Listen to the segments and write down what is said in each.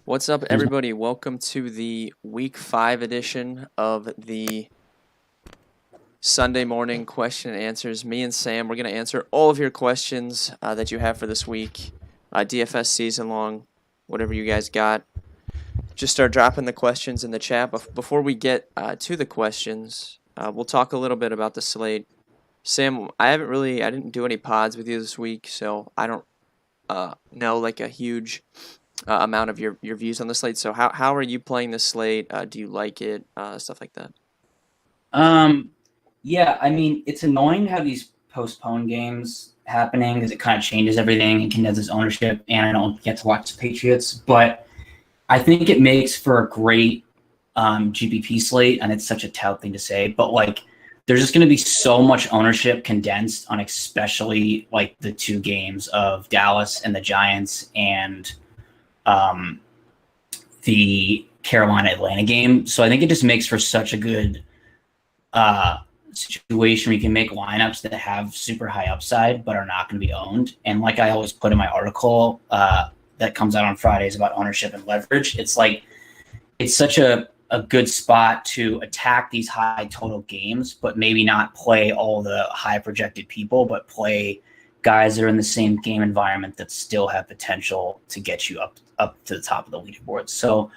What's up, There's everybody? Welcome to the Week 5 edition of the Sunday morning question and answers. Me and Sam, we're going to answer all of your questions that you have for this week, DFS season long, whatever you guys got. Just start dropping the questions in the chat. Before we get to the questions, we'll talk a little bit about the slate. Sam, I didn't do any pods with you this week, so I don't know like a huge amount of your views on the slate. So how are you playing the slate? Do you like it? Stuff like that. um yeah, I mean it's annoying to have these postponed games happening because it kind of changes everything and condenses ownership and I don't get to watch the Patriots, but I think it makes for a great GPP slate and it's such a tout thing to say, but like there's just going to be so much ownership condensed on especially like the two games of Dallas and the Giants and um the Carolina Atlanta game. So I think it just makes for such a good uh, situation where you can make lineups that have super high upside but are not going to be owned. And like I always put in my article that comes out on Fridays about ownership and leverage, it's like it's such a good spot to attack these high total games, but maybe not play all the high projected people, but play guys that are in the same game environment that still have potential to get you up to the top of the leaderboard. So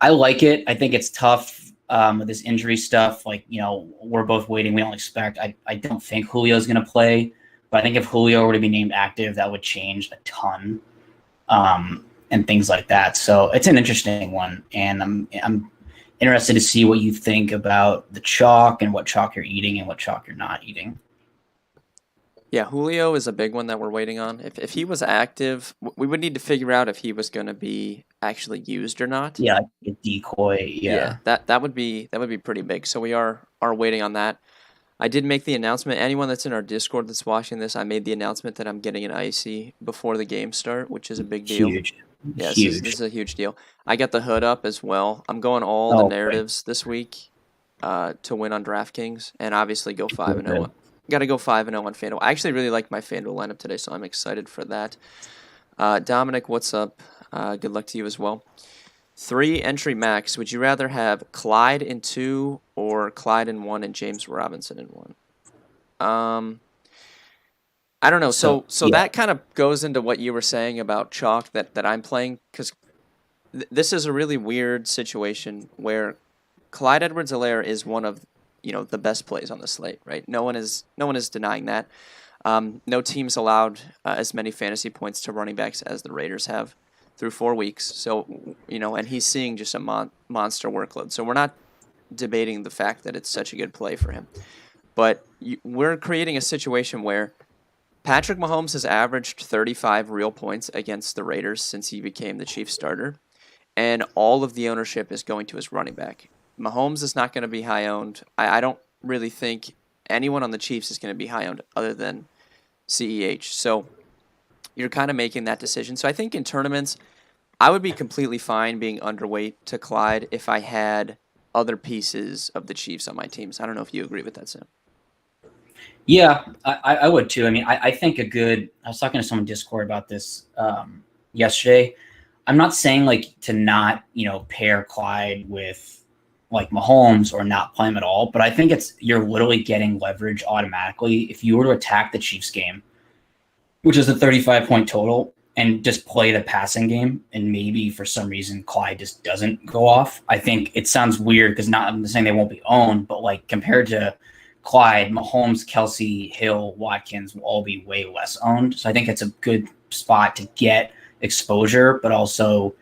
I like it. I think it's tough with this injury stuff. Like, we're both waiting. We don't expect. I don't think Julio's going to play, but I think if Julio were to be named active, that would change a ton and things like that. So it's an interesting one, and I'm interested to see what you think about the chalk and what chalk you're eating and what chalk you're not eating. Yeah, Julio is a big one that we're waiting on. If he was active, we would need to figure out if he was going to be actually used or not. Yeah, like a decoy. Yeah, Yeah. that would be pretty big. So we are waiting on that. I did make the announcement. Anyone that's in our Discord that's watching this, I made the announcement that I'm getting an icy before the game start, which is a big deal. Huge. Yeah, this Huge. is a huge deal. I got the hood up as well. I'm going all the Oh, boy. narratives this week to win on DraftKings and obviously go 5 Really and 0. good. Got to go 5 and 0 on FanDuel. I actually really like my FanDuel lineup today, so I'm excited for that. Dominic, what's up? Good luck to you as well. 3 entry max. Would you rather have Clyde in 2 or Clyde in 1 and James Robinson in 1? Um, I don't know. So, So yeah. that kind of goes into what you were saying about chalk that I'm playing because this is a really weird situation where Clyde Edwards-Helaire is one of the best plays on the slate, right? No one is denying that. No team's allowed as many fantasy points to running backs as the Raiders have through 4 weeks. So and he's seeing just a monster workload. So we're not debating the fact that it's such a good play for him, but we're creating a situation where Patrick Mahomes has averaged 35 real points against the Raiders since he became the Chiefs starter, and all of the ownership is going to his running back. Mahomes is not going to be high owned. I don't really think anyone on the Chiefs is going to be high owned other than CEH. So you're kind of making that decision. So I think in tournaments, I would be completely fine being underweight to Clyde if I had other pieces of the Chiefs on my teams. I don't know if you agree with that, Sam. Yeah, I would too. I mean, I think I was talking to someone in Discord about this yesterday. I'm not saying like to not, pair Clyde with like Mahomes or not play him at all, but I think you're literally getting leverage automatically. If you were to attack the Chiefs game, which is a 35-point total, and just play the passing game, and maybe for some reason Clyde just doesn't go off. I think it sounds weird because I'm saying they won't be owned, but like compared to Clyde, Mahomes, Kelsey, Hill, Watkins will all be way less owned. So I think it's a good spot to get exposure, but also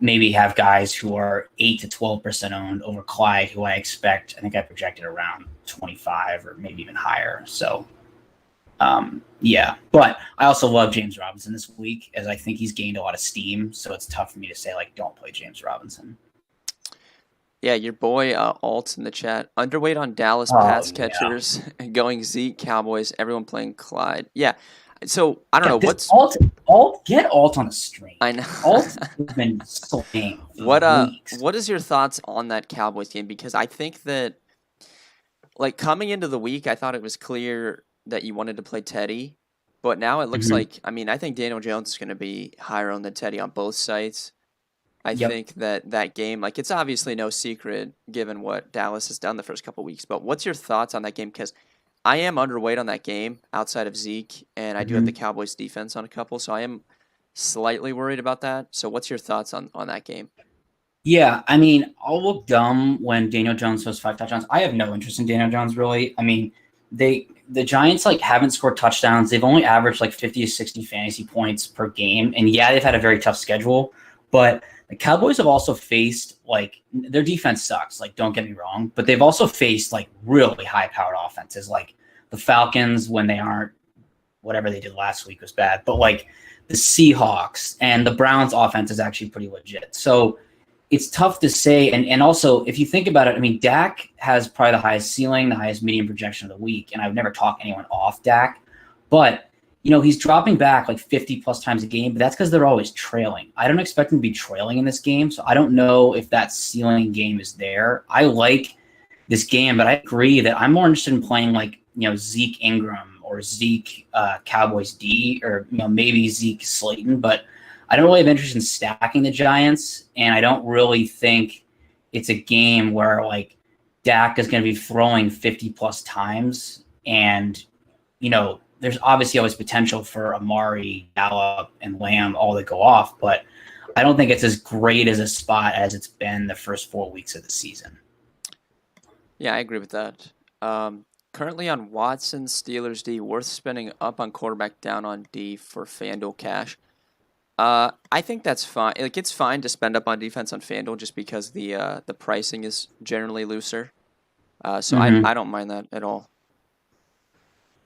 maybe have guys who are 8 to 12% owned over Clyde, who I think I projected around 25 or maybe even higher. So yeah, but I also love James Robinson this week as I think he's gained a lot of steam. So it's tough for me to say like don't play James Robinson. Yeah, your boy Alt in the chat. Underweight on Dallas Oh pass yeah, catchers, going Zeke, Cowboys, everyone playing Clyde. Yeah. So I don't know get this what's alt on a stream. I know. Alt has been slaying for weeks. What is your thoughts on that Cowboys game? Because I think that like coming into the week, I thought it was clear that you wanted to play Teddy, but now it looks Mhm. like I mean I think Daniel Jones is going to be higher on than Teddy on both sites. I Yep. think that game, like, it's obviously no secret given what Dallas has done the first couple weeks. But what's your thoughts on that game? Because I am underweight on that game outside of Zeke, and I do have the hmm Cowboys defense on a couple, so I am slightly worried about that. So what's your thoughts on that game? Yeah, I mean, I'll look dumb when Daniel Jones throws 5 touchdowns. I have no interest in Daniel Jones really. I mean, the Giants like haven't scored touchdowns. They've only averaged like 50 to 60 fantasy points per game. And yeah, they've had a very tough schedule, but the Cowboys have also faced like their defense sucks, like don't get me wrong, but they've also faced like really high-powered offenses like the Falcons when they aren't whatever they did last week was bad, but like the Seahawks and the Browns offense is actually pretty legit. So it's tough to say. And also, if you think about it, I mean, Dak has probably the highest ceiling, the highest median projection of the week. And I've never talked anyone off Dak. But, he's dropping back like 50 plus times a game, but that's because they're always trailing. I don't expect him to be trailing in this game. So I don't know if that ceiling game is there. I like this game, but I agree that I'm more interested in playing like, Zeke Ingram or Zeke Cowboys D or, maybe Zeke Slayton. But I don't really have interest in stacking the Giants, and I don't really think it's a game where like Dak is going to be throwing 50 plus times. And, there's obviously always potential for Amari, Gallup, and Lamb all to go off, but I don't think it's as great as a spot as it's been the first 4 weeks of the season. Yeah, I agree with that. Currently on Watson, Steelers D, worth spending up on quarterback, down on D for FanDuel cash. I think that's fine. Like, it's fine to spend up on defense on FanDuel just because the pricing is generally looser. So Mm-hmm. I don't mind that at all.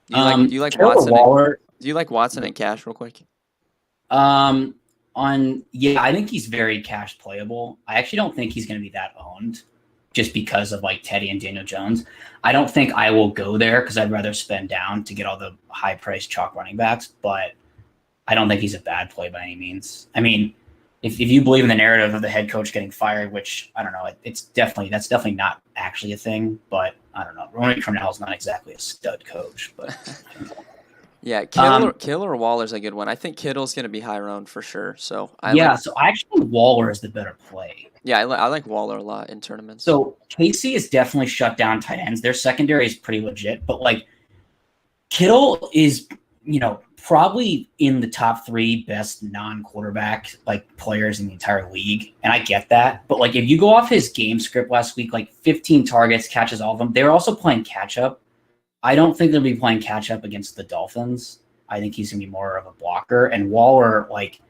Do you like Kittle or Watson? Waller? Do you like Watson and cash real quick? I think he's very cash playable. I actually don't think he's going to be that owned just because of like Teddy and Daniel Jones. I don't think I will go there because I'd rather spend down to get all the high priced chalk running backs, but I don't think he's a bad play by any means. I mean, if you believe in the narrative of the head coach getting fired, which I don't know, that's definitely not actually a thing, but I don't know. Ronnie Cornell is not exactly a stud coach, but Yeah, Kittle or Waller's a good one. I think Kittle's going to be high owned for sure. So so actually Waller is the better play. Yeah, I like Waller a lot in tournaments. So KC has definitely shut down tight ends. Their secondary is pretty legit, but like Kittle is, probably in the top 3 best non-quarterback like players in the entire league. And I get that. But like if you go off his game script last week, like 15 targets, catches all of them. They were also playing catch up. I don't think they'll be playing catch up against the Dolphins. I think he's gonna be more of a blocker. And Waller, like,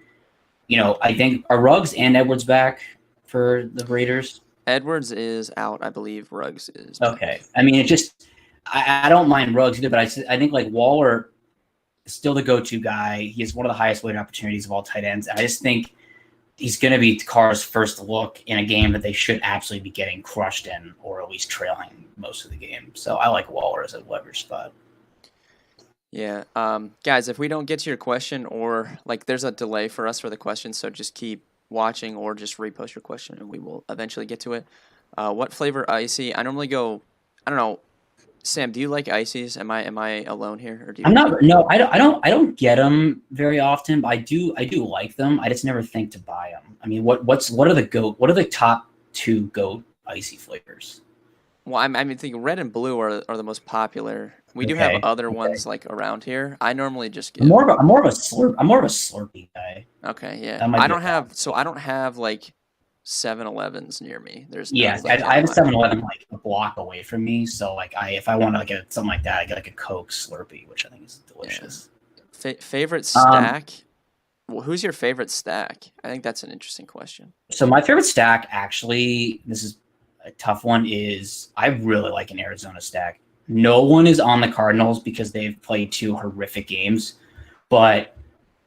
I think are Ruggs and Edwards back for the Raiders? Edwards is out, I believe. Ruggs is back. Okay. I mean, I don't mind Ruggs either, but I think like Waller is still the go-to guy. He has one of the highest weighted opportunities of all tight ends. And I just think he's going to be Carr's first look in a game that they should absolutely be getting crushed in or at least trailing most of the game. So I like Waller as a leverage spot. Yeah. Guys, if we don't get to your question or like there's a delay for us for the question, so just keep watching or just repost your question and we will eventually get to it. What flavor icy? I normally go, I don't know. Sam, do you like ices? Am I alone here, or do you? I'm not. No, I don't get them very often, but I do like them. I just never think to buy them. I mean, what are the top 2 goat icy flavors? Well, I mean, thinking red and blue are the most popular. We do have other ones like around here. I normally just get. I'm more of a Slurpee guy. Okay, yeah. I don't have like 7-Elevens near me. There's no, I like, have a 7-Eleven like a block away from me, so like if I want to get something like that, I get like a Coke Slurpee, which I think is delicious. Yeah. Favorite stack? Well, who's your favorite stack? I think that's an interesting question. So my favorite stack, actually, this is a tough one, is I really like an Arizona stack. No one is on the Cardinals because they've played 2 horrific games, but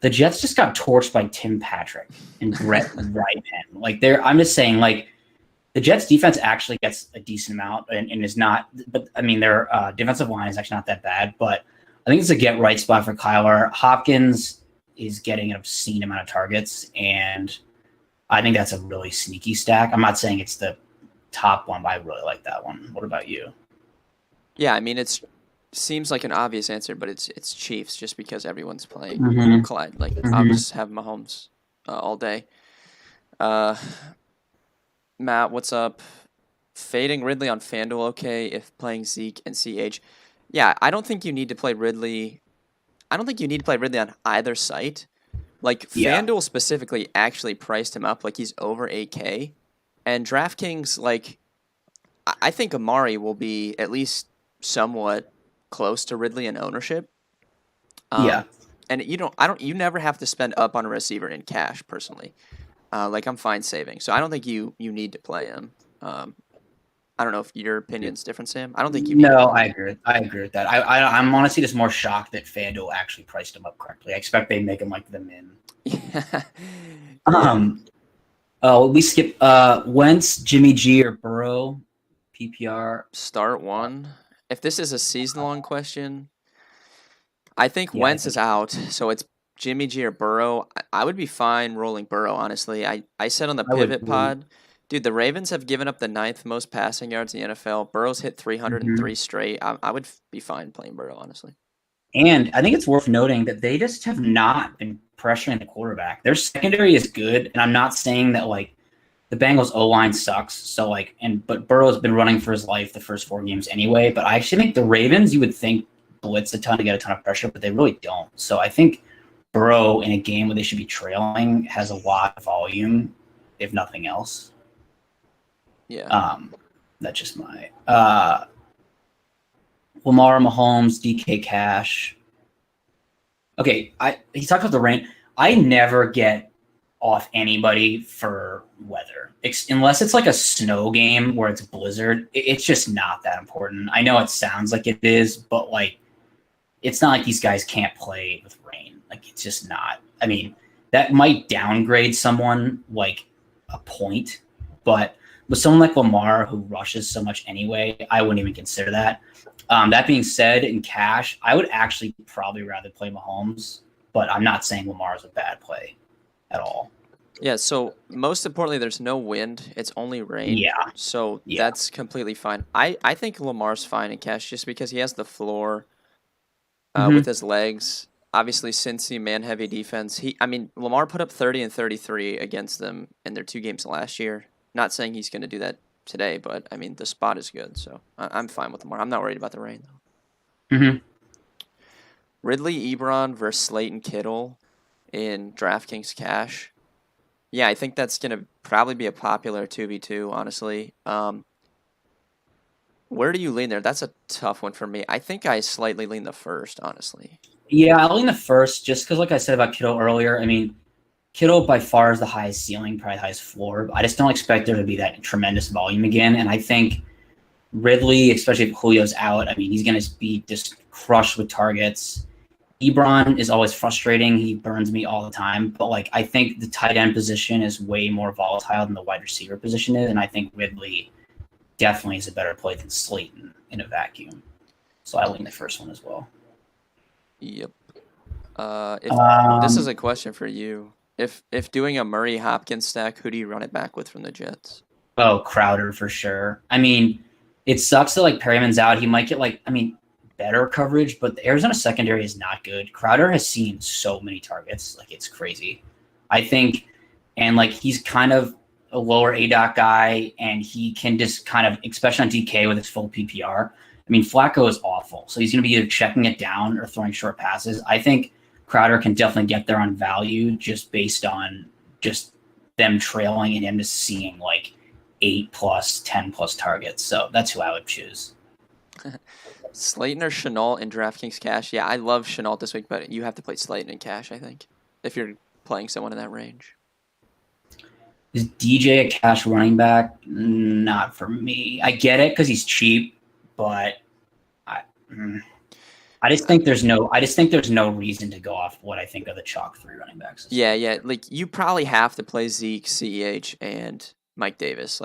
the Jets just got torched by Tim Patrick and Brett Rypien. Like I'm just saying, like the Jets defense actually gets a decent amount and is not, but I mean, their defensive line is actually not that bad, but I think it's a get right spot for Kyler. Hopkins is getting an obscene amount of targets, and I think that's a really sneaky stack. I'm not saying it's the top one, but I really like that one. What about you? Yeah, I mean, it seems like an obvious answer, but it's Chiefs just because everyone's playing Mm-hmm. Clyde. Like, Mm-hmm. I'll just have Mahomes all day. Uh, Matt, what's up? Fading Ridley on Fanduel okay if playing Zeke and CH. Yeah, I don't think you need to play Ridley. I don't think you need to play Ridley on either site. Like Yeah. FanDuel specifically actually priced him up like he's over 8K. And DraftKings, like I think Amari will be at least somewhat close to Ridley in ownership. Yeah. And you never have to spend up on a receiver in cash personally. Like I'm fine saving, so I don't think you need to play him. I don't know if your opinion's different, Sam. I don't think you need to No, play I him. agree. I agree with that. I'm honestly just more shocked that FanDuel actually priced him up correctly. I expect they make him like the min. Yeah. Um. We skip Wentz, Jimmy G, or Burrow, PPR. Start one. If this is a season-long question, I think Yeah, I Wentz think is out, so it's Jimmy G or Burrow. I would be fine rolling Burrow, honestly. I said on the I would pivot agree. pod, dude, the Ravens have given up the ninth most passing yards in the NFL. Burrow's hit 303 straight. I would be fine playing Burrow, honestly. And I think it's worth noting that they just have not been pressuring the quarterback. Their secondary is good, and I'm not saying that like the Bengals O line sucks. So like, but Burrow's been running for his life the first 4 games anyway. But I actually think the Ravens, you would think blitz a ton to get a ton of pressure, but they really don't. So I think Burrow in a game where they should be trailing has a lot of volume, if nothing else. Yeah. That's just my Lamar, Mahomes, DK Cash. Okay, he talked about the rain. I never get off anybody for weather, unless it's like a snow game where it's blizzard. It's just not that important. I know it sounds like it is, but like it's not like these guys can't play with rain. Like it's just not. I mean, that might downgrade someone like a point, but with someone like Lamar who rushes so much anyway, I wouldn't even consider that. That being said, in cash, I would actually probably rather play Mahomes, but I'm not saying Lamar is a bad play at all. Yeah, so most importantly, there's no wind. It's only rain. Yeah. So that's completely fine. I think Lamar's fine in cash just because he has the floor with his legs. Obviously, Cincy, man-heavy defense. Lamar put up 30 and 33 against them in their 2 games last year. Not saying he's going to do that today, but, the spot is good. So I'm fine with Lamar. I'm not worried about the rain, though. Ridley, Ebron versus Slate and Kittle in DraftKings cash. Yeah, I think that's going to probably be a popular 2v2, honestly. Where do you lean there? That's a tough one for me. I think I slightly lean the first, honestly. Yeah, I'll lean the first just because, like I said about Kittle earlier, Kittle by far is the highest ceiling, probably the highest floor. I just don't expect there to be that tremendous volume again. And I think Ridley, especially if Julio's out, he's going to be just crushed with targets. Ebron is always frustrating. He burns me all the time. But, I think the tight end position is way more volatile than the wide receiver position is. And I think Ridley definitely is a better play than Slayton in a vacuum. So I lean the first one as well. Yep. This is a question for you. If doing a Murray Hopkins stack, who do you run it back with from the Jets? Oh, Crowder for sure. It sucks that Perryman's out. He might get better coverage, but the Arizona secondary is not good. Crowder has seen so many targets, it's crazy. I think, and he's kind of a lower ADOT guy, and he can just kind of, especially on DK with his full PPR. Flacco is awful, so he's going to be either checking it down or throwing short passes. I think Crowder can definitely get there on value just based on just them trailing and him just seeing 8+, 10+ targets. So that's who I would choose. Slayton or Chenault in DraftKings cash? Yeah, I love Chenault this week, but you have to play Slayton in cash, I think, if you're playing someone in that range. Is DJ a cash running back? Not for me. I get it because he's cheap, but I just think there's no reason to go off what I think are the chalk 3 running backs. Yeah. You probably have to play Zeke, CEH, and Mike Davis.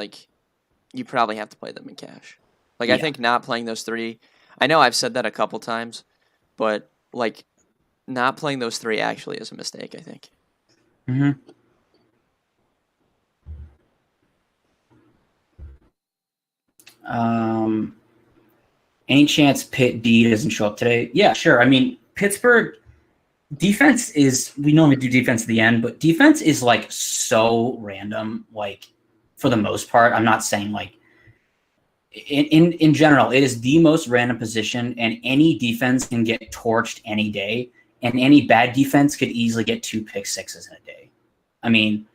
You probably have to play them in cash. I think not playing those 3. I know I've said that a couple times, but not playing those 3 actually is a mistake, I think. Any chance Pitt D doesn't show up today? Yeah, sure. Pittsburgh, defense is, we normally do defense at the end, but defense is like so random. Like for the most part, I'm not saying like in general, it is the most random position, and any defense can get torched any day, and any bad defense could easily get 2 pick sixes in a day. I mean,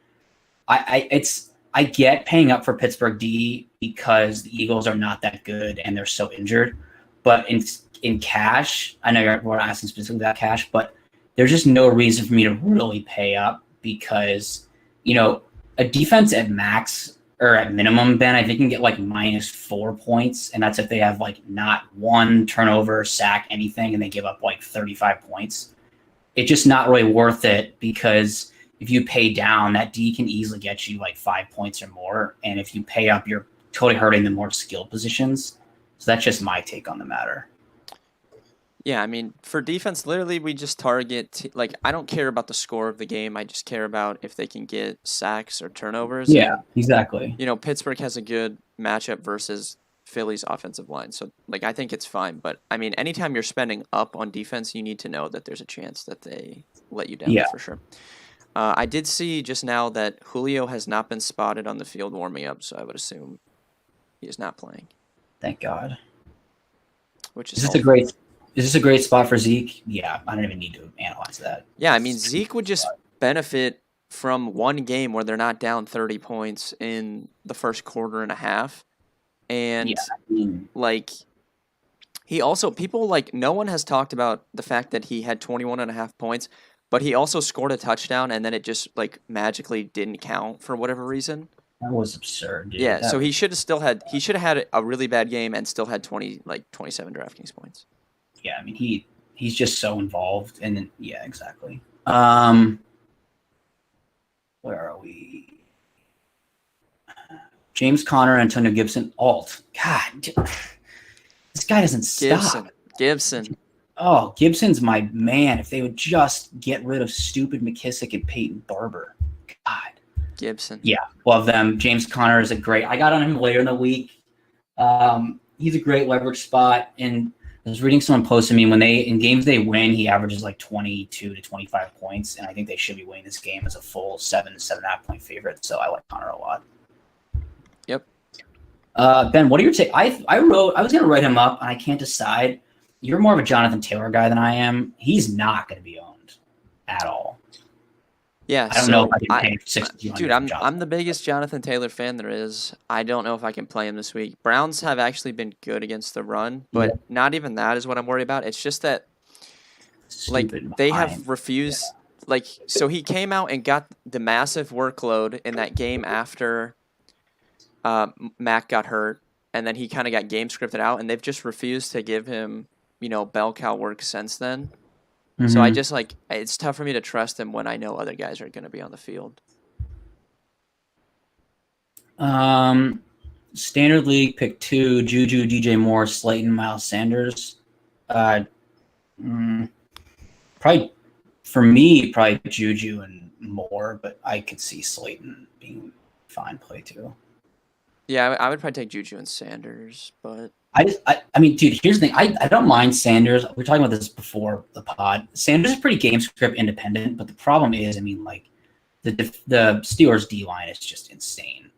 I get paying up for Pittsburgh D because the Eagles are not that good and they're so injured, but in cash, I know we're asking specifically about cash, but there's just no reason for me to really pay up because, a defense at max or at minimum, Ben, I think can get like -4 points, and that's if they have like not one turnover, sack, anything, and they give up like 35 points. It's just not really worth it because if you pay down, that D can easily get you like 5 points or more, and if you pay up, you're totally hurting the more skilled positions. So that's just my take on the matter. Yeah, I mean, for defense, literally, we just target, like, I don't care about the score of the game. I just care about if they can get sacks or turnovers. Yeah, and, exactly. Pittsburgh has a good matchup versus Philly's offensive line. So, like, I think it's fine. But, I mean, anytime you're spending up on defense, you need to know that there's a chance that they let you down for sure. I did see just now that Julio has not been spotted on the field warming up, so I would assume he is not playing. Thank God. Which is this a great spot for Zeke? Yeah, I don't even need to analyze that. Yeah, I mean, Zeke would just benefit from one game where they're not down 30 points in the first quarter and a half. And, he also, no one has talked about the fact that he had 21.5 points, but he also scored a touchdown, and then it just, magically didn't count for whatever reason. That was absurd, dude. Yeah, so he should have had a really bad game and still had 27 DraftKings points. Yeah, I mean, he's just so involved, and then, yeah, exactly. Where are we? James Conner, Antonio Gibson, alt. God, this guy doesn't stop. Gibson. Oh, Gibson's my man. If they would just get rid of stupid McKissick and Peyton Barber. God. Gibson. Yeah, love them. James Conner is a great. I got on him later in the week. He's a great leverage spot. And I was reading someone posted me in games they win, he averages like 22 to 25 points, and I think they should be winning this game as a full 7.5 point favorite. So I like Conner a lot. Yep. Ben, what are your take? I was going to write him up, and I can't decide. You're more of a Jonathan Taylor guy than I am. He's not going to be owned at all. Yeah, I don't know if I can pay 60. Dude, I'm the biggest Jonathan Taylor fan there is. I don't know if I can play him this week. Browns have actually been good against the run, but not even that is what I'm worried about. It's just that, they have refused. So he came out and got the massive workload in that game after Mac got hurt, and then he kind of got game scripted out, and they've just refused to give him, bell cow work since then. Mm-hmm. So I just it's tough for me to trust him when I know other guys are going to be on the field. Standard league pick 2: Juju, DJ Moore, Slayton, Miles Sanders. Probably for me, probably Juju and Moore, but I could see Slayton being fine play too. Yeah, I would probably take Juju and Sanders, but I mean, dude, here's the thing. I don't mind Sanders. We were talking about this before the pod. Sanders is pretty game script independent, but the problem is, I mean, the Steelers D line is just insane,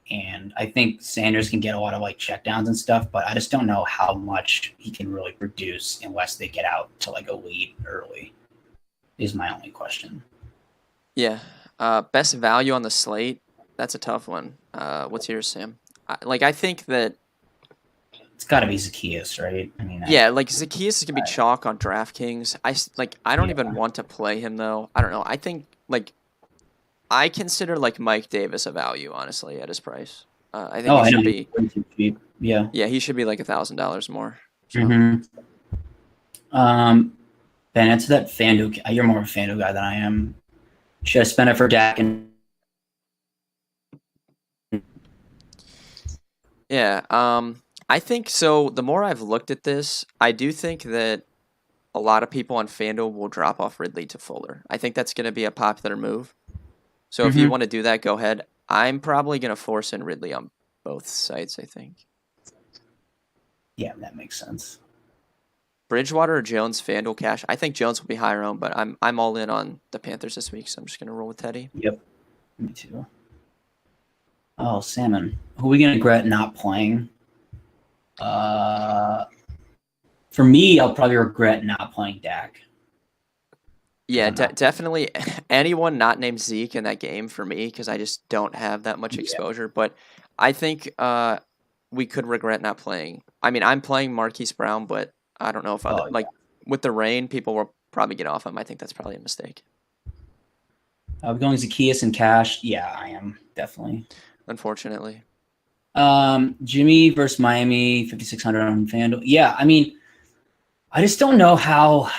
and I think Sanders can get a lot of checkdowns and stuff, but I just don't know how much he can really produce unless they get out to a lead early. Is my only question. Yeah, best value on the slate. That's a tough one. What's yours, Sam? I think that. It's got to be Zacchaeus, right? I mean, Zacchaeus is gonna be chalk on DraftKings. I don't even want to play him though. I don't know. I think I consider Mike Davis a value, honestly, at his price. I think he should be. Cheap. Yeah. Yeah, he should be $1,000 more. So. Mm-hmm. Ben, answer that Fanduel. You're more of a Fanduel guy than I am. Should I spend it for Dak and? Yeah. I think so. The more I've looked at this, I do think that a lot of people on FanDuel will drop off Ridley to Fuller. I think that's going to be a popular move. So if you want to do that, go ahead. I'm probably going to force in Ridley on both sites, I think. Yeah, that makes sense. Bridgewater or Jones, Fanduel cash. I think Jones will be higher owned, but I'm all in on the Panthers this week, so I'm just gonna roll with Teddy. Yep, me too. Oh, Salmon. Who are we gonna regret not playing? For me, I'll probably regret not playing Dak. Yeah, I'm not- definitely anyone not named Zeke in that game for me because I just don't have that much exposure. But I think we could regret not playing. I mean, I'm playing Marquise Brown, but I don't know if other with the rain, people will probably get off him. I think that's probably a mistake. We're going Zacchaeus and Cash. Yeah, I am definitely. Unfortunately. Jimmy versus Miami, 5,600 on FanDuel. Yeah, I mean, I just don't know how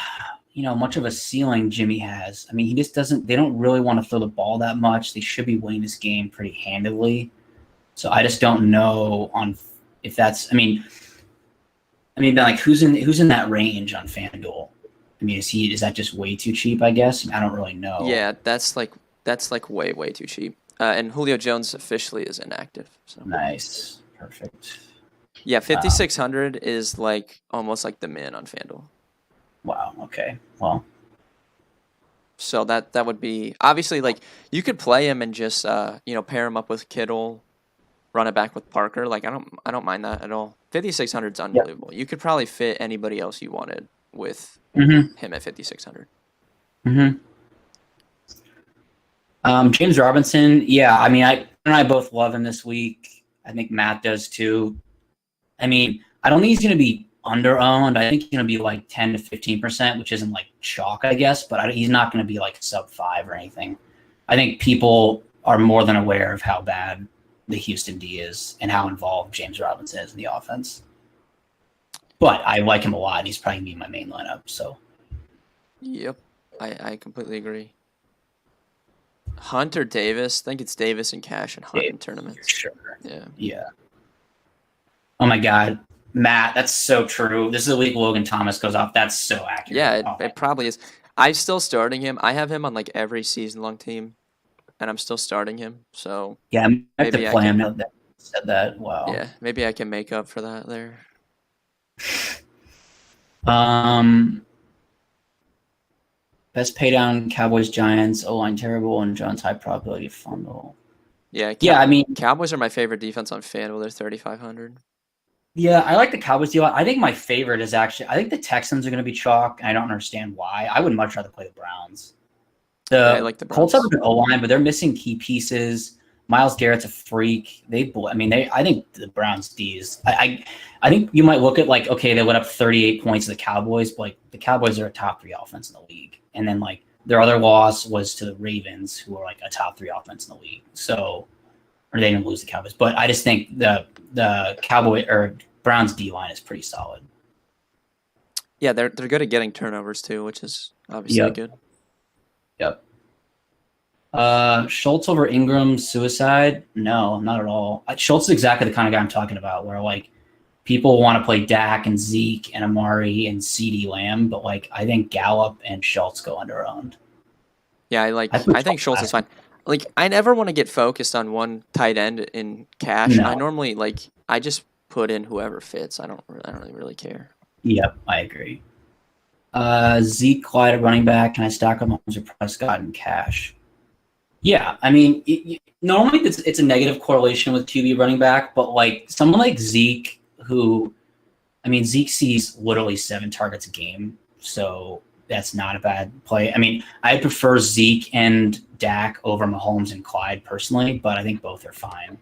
much of a ceiling Jimmy has. I mean, he just doesn't. They don't really want to throw the ball that much. They should be winning this game pretty handily. So I just don't know if that's. I mean, like who's in that range on FanDuel? I mean, is that just way too cheap? I guess I don't really know. Yeah, that's like way too cheap. And Julio Jones officially is inactive. So. Nice, perfect. Yeah, 5,600 is like almost like the min on FanDuel. Wow. Okay. Well. So that would be obviously like you could play him and just pair him up with Kittle, run it back with Parker. Like I don't mind that at all. 5,600 is unbelievable. Yep. You could probably fit anybody else you wanted with him at 5,600. James Robinson, yeah. I mean, I both love him this week. I think Matt does too. I mean, I don't think he's going to be under-owned. I think he's going to be like 10 to 15%, which isn't like chalk, I guess, but he's not going to be like sub 5 or anything. I think people are more than aware of how bad the Houston D is and how involved James Robinson is in the offense. But I like him a lot, and he's probably going to be my main lineup. So. Yep, I completely agree. Hunt or Davis? I think it's Davis and Cash and Hunt in tournaments. Sure. Yeah. Oh my God, Matt, that's so true. This is the week Logan Thomas goes off. That's so accurate. Yeah, it probably is. I'm still starting him. I have him on like every season-long team, and I'm still starting him. So yeah, I have to play him. Now that you said that. Wow. Yeah, maybe I can make up for that there. Best paydown: Cowboys, Giants. O-line terrible, and John's high probability of fumble. Yeah, I mean, Cowboys are my favorite defense on FanDuel. They're 3,500. Yeah, I like the Cowboys deal. I think my favorite is I think the Texans are going to be chalk, and I don't understand why. I would much rather play the Browns. I like the Browns. Colts have a good O-line, but they're missing key pieces. Myles Garrett's a freak. I think the Browns D's. I think you might look at like, okay, they went up 38 points to the Cowboys, but like the Cowboys are a top 3 offense in the league. And then like their other loss was to the Ravens, who are like a top 3 offense in the league. So, or they didn't lose the Cowboys, but I just think the Cowboy or Browns D line is pretty solid. Yeah, they're good at getting turnovers too, which is obviously good. Yep. Schultz over Ingram, suicide? No, not at all. Schultz is exactly the kind of guy I'm talking about, where like people want to play Dak and Zeke and Amari and CeeDee Lamb, but like I think Gallup and Schultz go under-owned. Yeah, I think Schultz is fine. Like I never want to get focused on one tight end in cash. No. I normally I just put in whoever fits. I don't really care. Yep, I agree. Zeke, Clyde, running back. Can I stack them or Prescott in cash? Yeah, I mean, normally it's a negative correlation with QB running back, but like someone like Zeke, Zeke sees literally 7 targets a game, so that's not a bad play. I mean, I prefer Zeke and Dak over Mahomes and Clyde personally, but I think both are fine.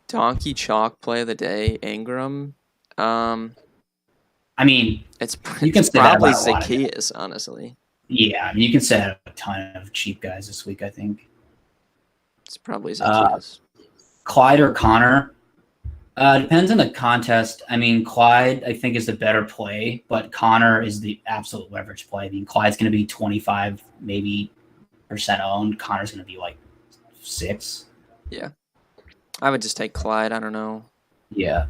Donkey chalk play of the day, Ingram. I mean, it's probably Zacchaeus, honestly. Yeah, I mean, you can set a ton of cheap guys this week, I think. It's probably Zacchaeus. Clyde or Connor? Depends on the contest. I mean, Clyde, I think, is the better play, but Connor is the absolute leverage play. I mean, Clyde's going to be 25, maybe % owned. Connor's going to be like 6. Yeah. I would just take Clyde. I don't know. Yeah.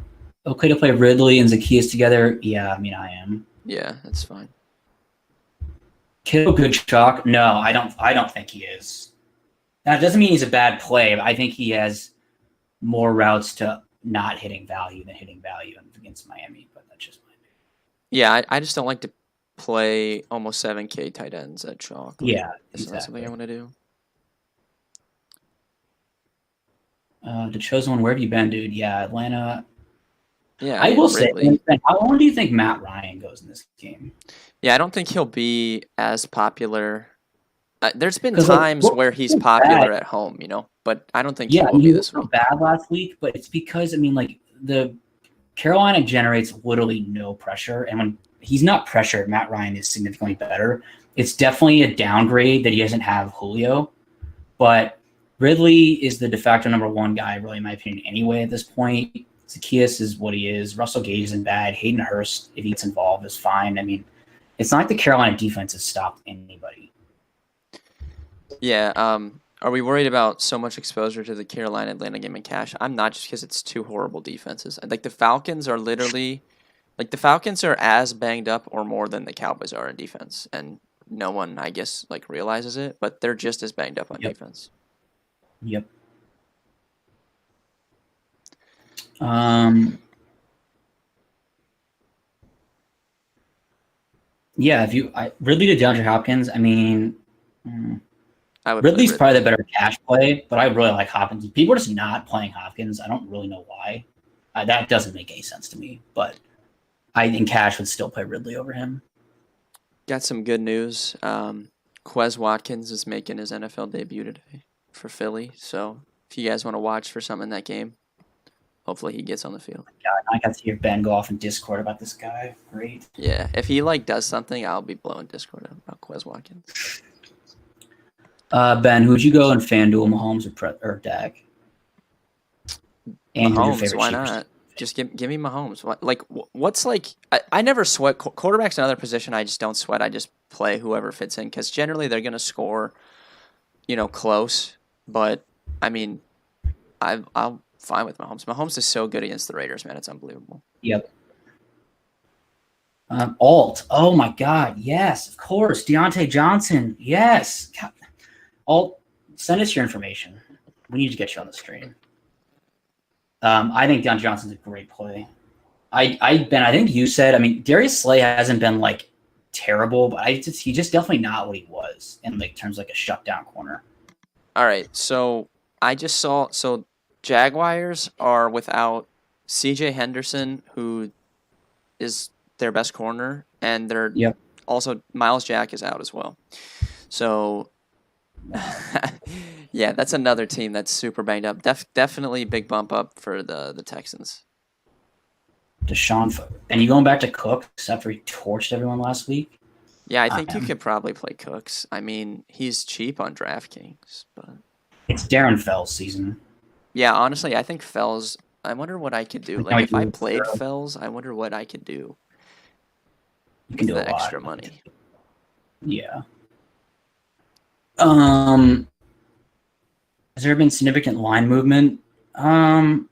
Okay to play Ridley and Zacchaeus together? Yeah, I mean, I am. Yeah, that's fine. Kittle good chalk? No, I don't think he is. Now, it doesn't mean he's a bad play, but I think he has more routes to not hitting value than hitting value against Miami, but that's just my opinion. Yeah, I just don't like to play almost 7K tight ends at chalk. Like, Yeah, it's not something I want to do. The chosen one, where have you been, dude? Yeah, Atlanta. Yeah, I will say, Ridley. how long do you think Matt Ryan goes in this game? Yeah, I don't think he'll be as popular. There's been 'Cause, times look where he's so popular bad. at home, but I don't think he Yeah, will he be looked this so week. bad last week, but it's because the Carolina generates literally no pressure, and when he's not pressured, Matt Ryan is significantly better. It's definitely a downgrade that he doesn't have Julio, but Ridley is the de facto number one guy, really, in my opinion, anyway, at this point. Zacchaeus is what he is. Russell Gage isn't bad. Hayden Hurst, if he gets involved, is fine. I mean, it's not like the Carolina defense has stopped anybody. Yeah. Are we worried about so much exposure to the Carolina Atlanta game in cash? I'm not, just because it's two horrible defenses. Like the Falcons are as banged up or more than the Cowboys are in defense, and no one, I guess, like realizes it, but they're just as banged up on defense. Yep. Yeah, Ridley to DeAndre Hopkins, I mean, Ridley's probably the better cash play, but I really like Hopkins. People are just not playing Hopkins. I don't really know why. That doesn't make any sense to me, but I think cash would still play Ridley over him. Got some good news. Quez Watkins is making his NFL debut today for Philly, so if you guys want to watch for something in that game, hopefully he gets on the field. God, I got to hear Ben go off in Discord about this guy. Great. Yeah, if he does something, I'll be blowing Discord about Quez Watkins. Ben, who would you go in FanDuel, Mahomes or Dak? And Mahomes, why not? Just give me Mahomes. What's I never sweat. Quarterback's another position I just don't sweat. I just play whoever fits in, because generally they're going to score, close. But, I mean, I'm fine with Mahomes. Mahomes is so good against the Raiders, man. It's unbelievable. Yep. Alt. Oh, my God. Yes, of course. Deontay Johnson. Yes. God. Alt, send us your information. We need to get you on the stream. I think Deontay Johnson's a great play. Ben, I think you said, I mean, Darius Slay hasn't been terrible, but he's just definitely not what he was in terms of a shutdown corner. All right, so I just saw Jaguars are without CJ Henderson, who is their best corner, and they're also Miles Jack is out as well. So yeah, that's another team that's super banged up. Definitely big bump up for the Texans. Deshaun, and you going back to Cooks after he torched everyone last week? Yeah, I think you could probably play Cooks. I mean, he's cheap on DraftKings, but it's Darren Fells' season. Yeah, honestly, I think Fells. I wonder what I could do. If I played Fells, I wonder what I could do. You can do the extra money. Yeah. Has there been significant line movement? I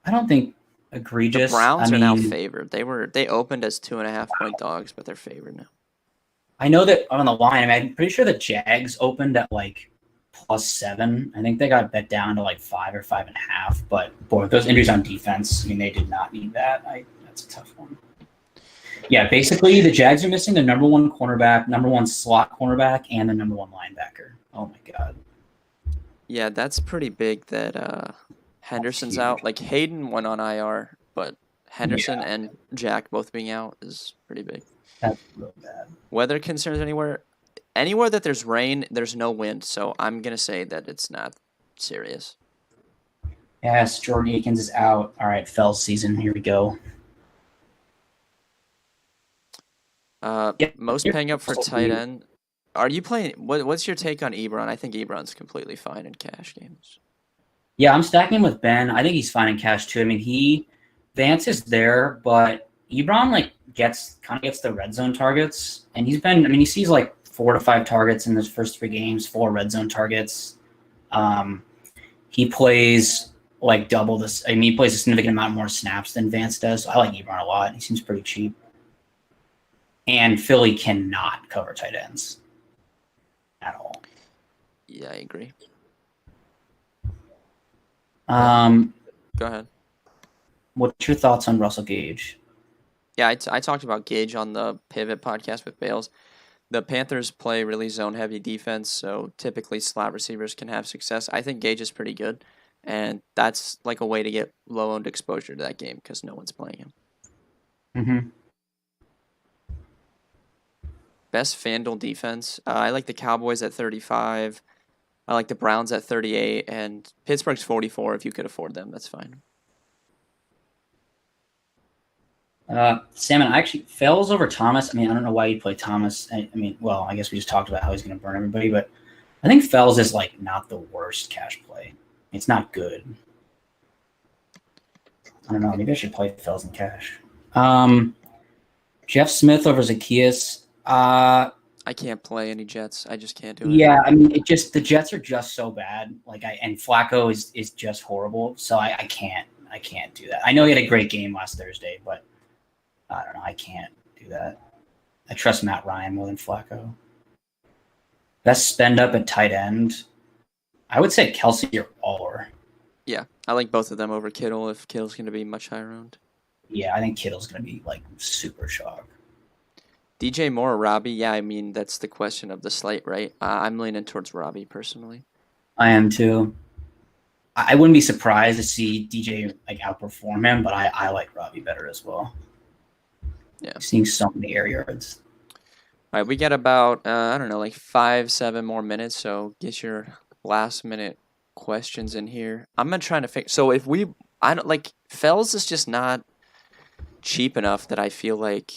don't think egregious. The Browns are now favored. They opened as 2.5-point dogs, but they're favored now. I know that on the line, I'm pretty sure the Jags opened at +7. I think they got bet down to 5 or 5.5. But boy, those injuries on defense, I mean, they did not need that. That's a tough one. Yeah, basically the Jags are missing their number one cornerback, number one slot cornerback, and the number one linebacker. Oh my God. Yeah, that's pretty big that Henderson's out. Hayden went on IR, but Henderson and Jack both being out is pretty big. That's real bad. Weather concerns anywhere that there's rain, there's no wind, so I'm going to say that it's not serious. Yes, Jordan Akins is out. All right, Fells season. Here we go. Most paying up for tight end. Are you playing? What's your take on Ebron? I think Ebron's completely fine in cash games. Yeah, I'm stacking him with Ben. I think he's fine in cash too. I mean, Vance is there, but Ebron gets the red zone targets, and he's been. I mean, he sees 4 to 5 targets in his first 3 games, 4 red zone targets. He plays double this. I mean, he plays a significant amount more snaps than Vance does. So I like Ebron a lot. He seems pretty cheap. And Philly cannot cover tight ends at all. Yeah, I agree. Go ahead. What's your thoughts on Russell Gage? Yeah, I talked about Gage on the Pivot podcast with Bales. The Panthers play really zone-heavy defense, so typically slot receivers can have success. I think Gage is pretty good, and that's like a way to get low-owned exposure to that game because no one's playing him. Mm-hmm. Best Fanduel defense. I like the Cowboys at 35. I like the Browns at 38, and Pittsburgh's 44. If you could afford them, that's fine. Salmon, actually, Fells over Thomas. I mean, I don't know why you'd play Thomas. I mean, well, I guess we just talked about how he's going to burn everybody, but I think Fells is like not the worst cash play. It's not good. I don't know. Maybe I should play Fells in cash. Jeff Smith over Zacchaeus. I can't play any Jets. I just can't do it. Yeah, I mean, the Jets are just so bad. And Flacco is just horrible. So I can't do that. I know he had a great game last Thursday, but I don't know. I can't do that. I trust Matt Ryan more than Flacco. Best spend up at tight end. I would say Kelsey or Waller. Yeah, I like both of them over Kittle if Kittle's going to be much higher owned. Yeah, I think Kittle's going to be like super shock. DJ Moore or Robbie? Yeah, I mean, that's the question of the slate, right? I'm leaning towards Robbie personally. I am too. I wouldn't be surprised to see DJ like outperform him, but I like Robbie better as well. Yeah. Seeing so many air yards. All right, we got about, I don't know, like 5-7 more minutes, so get your last minute questions in here. I'm going to try to fix. So if I don't like, Fells is just not cheap enough that I feel like.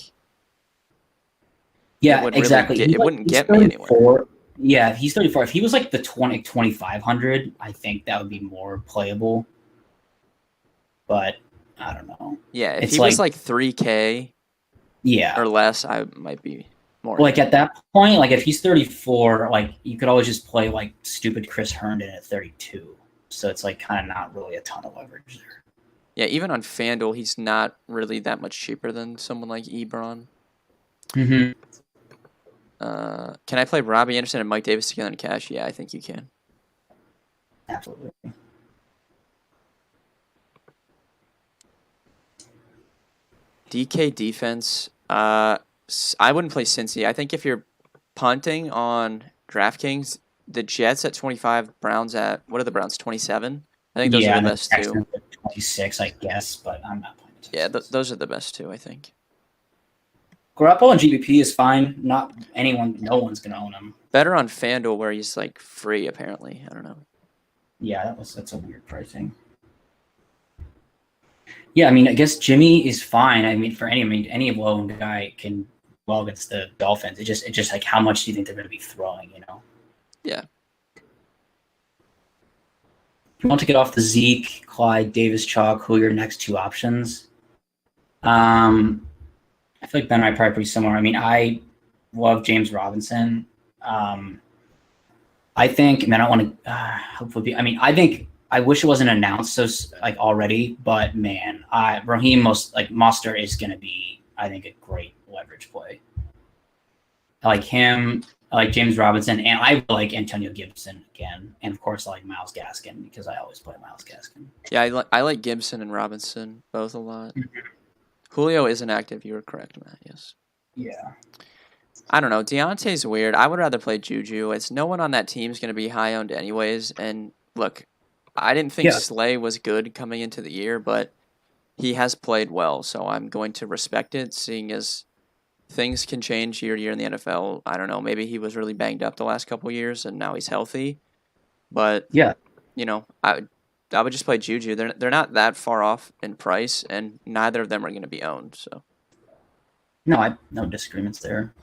Yeah, exactly. It wouldn't get me anywhere. Yeah, he's 34. If he was like the 2,500, I think that would be more playable. But I don't know. Yeah, if he was like 3K or less, I might be more. Like at that point, like if he's 34, like you could always just play like stupid Chris Herndon at 32. So it's like kind of not really a ton of leverage there. Yeah, even on FanDuel, he's not really that much cheaper than someone like Ebron. Mm-hmm. Can I play Robbie Anderson and Mike Davis together in cash? Yeah, I think you can. Absolutely. DK defense. I wouldn't play Cincy. I think if you're punting on DraftKings, the Jets at 25, Browns at, what are the Browns, 27? I think those are the best two. 26, I guess, but I'm not playing. Yeah, those are the best two, I think. Garoppolo and GBP is fine. No one's going to own him. Better on FanDuel where he's like free, apparently. I don't know. Yeah, that's a weird pricing. Yeah, I mean, I guess Jimmy is fine. I mean, any low-owned guy can well against the Dolphins. It's just like how much do you think they're going to be throwing? You know? Yeah. If you want to get off the Zeke, Clyde, Davis, Chalk, who are your next two options? I feel like Ben and I are probably pretty similar. I mean, I love James Robinson. I think, man, I want to hopefully. I think I wish it wasn't announced so like already, but man, Raheem Mostert is going to be, I think, a great leverage play. I like him. I like James Robinson, and I like Antonio Gibson again, and of course I like Myles Gaskin because I always play Myles Gaskin. Yeah, I like Gibson and Robinson both a lot. Julio isn't active. You were correct, Matt. Yes. Yeah. I don't know. Deontay's weird. I would rather play Juju. It's no one on that team is going to be high owned anyways. And look, I didn't think Slay was good coming into the year, but he has played well, so I'm going to respect it, seeing as things can change year to year in the NFL. I don't know. Maybe he was really banged up the last couple of years, and now he's healthy. But yeah, I would just play Juju. They're not that far off in price, and neither of them are going to be owned. So no disagreements there.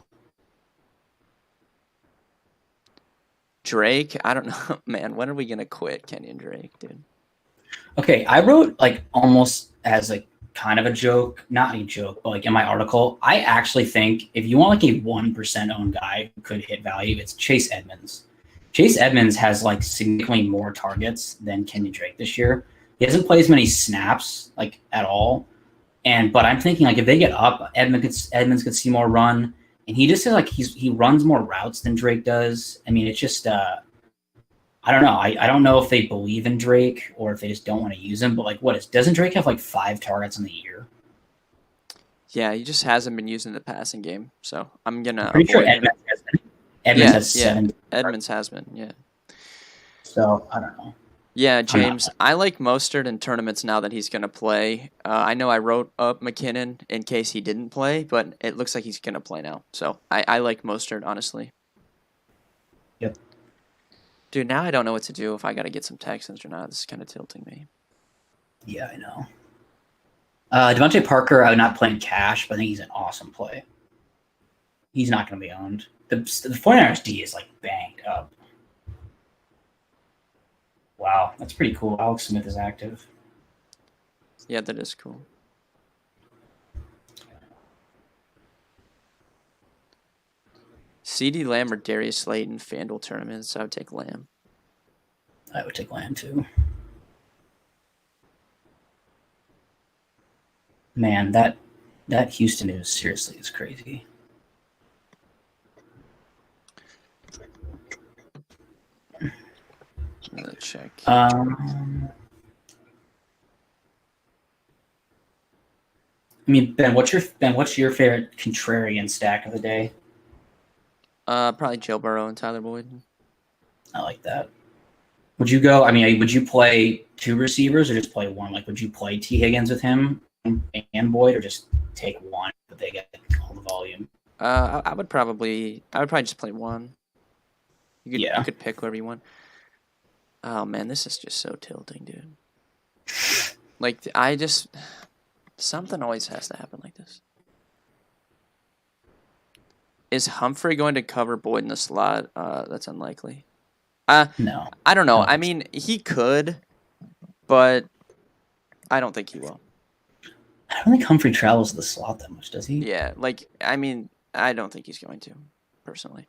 Drake, I don't know, man. When are we going to quit Kenyon Drake, dude? Okay, I wrote almost as kind of a joke, not a joke, but in my article, I actually think if you want a 1% owned guy who could hit value, it's Chase Edmonds. Chase Edmonds has significantly more targets than Kenyon Drake this year. He hasn't played as many snaps at all. But I'm thinking if they get up, Edmonds could see more run. And he just he runs more routes than Drake does. I mean, it's just I don't know. I don't know if they believe in Drake or if they just don't want to use him. But like, doesn't Drake have like 5 targets in the year? Yeah, he just hasn't been using the passing game, so I'm I'm gonna pretty sure avoid him. Edmonds Yeah, has yeah. 7. Edmonds has been, yeah. So I don't know. Yeah, I'm not. James, I like Mostert in tournaments now that he's going to play. I know I wrote up McKinnon in case he didn't play, but it looks like he's going to play now. So I like Mostert, honestly. Yep. Dude, now I don't know what to do if I got to get some Texans or not. This is kind of tilting me. Yeah, I know. Devontae Parker, I'm not playing cash, but I think he's an awesome play. He's not going to be owned. The 49ers D is like banged up. Wow, that's pretty cool. Alex Smith is active. Yeah, that is cool. CD Lamb or Darius Slate in Fanduel tournaments, so I would take Lamb. I would take Lamb too. Man, that Houston news seriously is crazy. Let's check. I mean, Ben, what's your favorite contrarian stack of the day? Probably Joe Burrow and Tyler Boyd. I like that. Would you go? I mean, would you play 2 receivers or just play one? Like, would you play T Higgins with him and Boyd, or just take one but they get all the volume? I would probably just play one. You could pick whoever you want. Oh man, this is just so tilting, dude. Like something always has to happen like this. Is Humphrey going to cover Boyd in the slot? That's unlikely. No. I don't know. I mean, he could, but I don't think he will. I don't think Humphrey travels to the slot that much, does he? Yeah, like, I mean, I don't think he's going to, personally.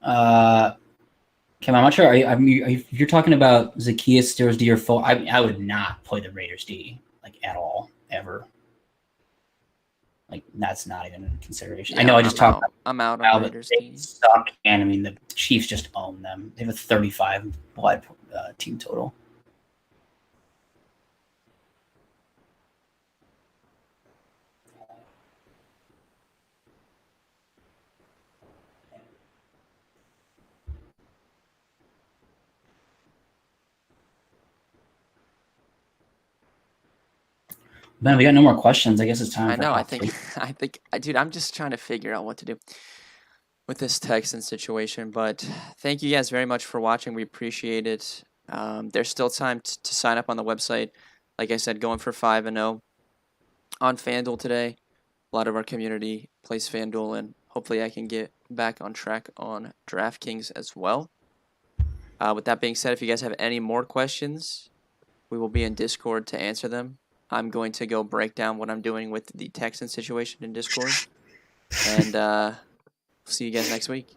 Kim, I'm not sure. If you're talking about Zacchaeus Steelers D or full, I would not play the Raiders D like at all, ever. Like, that's not even in consideration. Yeah, I know I just talked about I'm out on Raiders they suck, and I mean the Chiefs just own them. They have a 35 blood team total. Man, we got no more questions. I guess it's time. I know. I Humphrey. think, dude, I'm just trying to figure out what to do with this Texan situation. But thank you guys very much for watching. We appreciate it. There's still time to sign up on the website. Like I said, going for 5-0 on FanDuel today. A lot of our community plays FanDuel, and hopefully I can get back on track on DraftKings as well. With that being said, if you guys have any more questions, we will be in Discord to answer them. I'm going to go break down what I'm doing with the Texan situation in Discord. And see you guys next week.